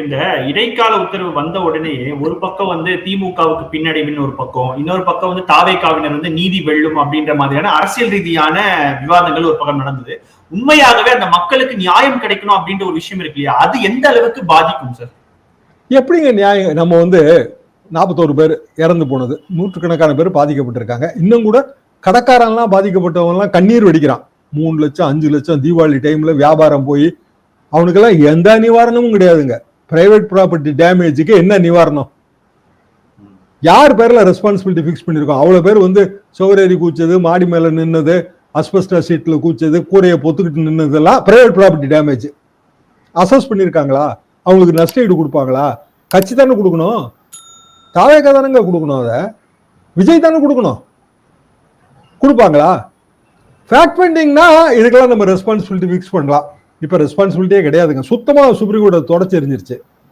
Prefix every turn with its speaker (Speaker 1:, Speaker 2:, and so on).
Speaker 1: இந்த இடைக்கால உத்தரவு வந்த உடனே ஒரு பக்கம் வந்து திமுகவுக்கு பின்னடைவுன்னு ஒரு பக்கம், இன்னொரு பக்கம் வந்து தாவேகாவினர் வந்து நீதி வெல்லும் அப்படின்ற மாதிரியான அரசியல் ரீதியான விவாதங்கள் ஒரு பக்கம் நடந்தது. உண்மையாகவே அந்த மக்களுக்கு நியாயம் கிடைக்கணும் அப்படின்ற ஒரு விஷயம் இருக்கு இல்லையா, அது எந்த அளவுக்கு பாதிக்கும் சார்?
Speaker 2: எப்படிங்க நியாயம்? நம்ம வந்து 41 பேர் இறந்து போனது, நூற்றுக்கணக்கான பேர் பாதிக்கப்பட்டிருக்காங்க. இன்னும் கூட கடைக்காரன்லாம் பாதிக்கப்பட்டவங்கலாம் கண்ணீர் வெடிக்கிறான். 3 லட்சம் 5 லட்சம் தீபாவளி டைம்ல வியாபாரம் போய் அவனுக்கெல்லாம் எந்த நிவாரணமும் கிடையாதுங்க. பிரைவேட் ப்ராப்பர்ட்டி டேமேஜுக்கு என்ன நிவாரணம்? யார் பேர்ல ரெஸ்பான்சிபிலிட்டி ஃபிக்ஸ் பண்ணிருக்கோம்? அவ்வளவு பேர் வந்து சோரேறி கூச்சது, மாடி மேல நின்னது, அஸ்பெஸ்டா சீட்ல கூச்சது, கூரையை பொத்துக்கிட்டு நின்னதெல்லாம் பிரைவேட் ப்ராப்பர்ட்டி டேமேஜ். அசஸ் பண்ணிருக்காங்களா? அவங்களுக்கு நஷ்டஈடு கொடுப்பாங்களா? கட்சி தானே கொடுக்கணும், தாவேகா தானங்க கொடுக்கணும், அதை விஜய் தானே கொடுக்கணும். கொடுப்பாங்களா? ஃபேக்ட் ஃபைண்டிங்னா இதுக்கெல்லாம் நம்ம ரெஸ்பான்சிபிலிட்டி ஃபிக்ஸ் பண்ணலாம். இப்ப ரெஸ்பான்சிபிலிட்டியே கிடையாதுங்க. சுத்தமா சுப்ரீம் கோர்ட் தொடச்சு எறிஞ்சிருச்சு.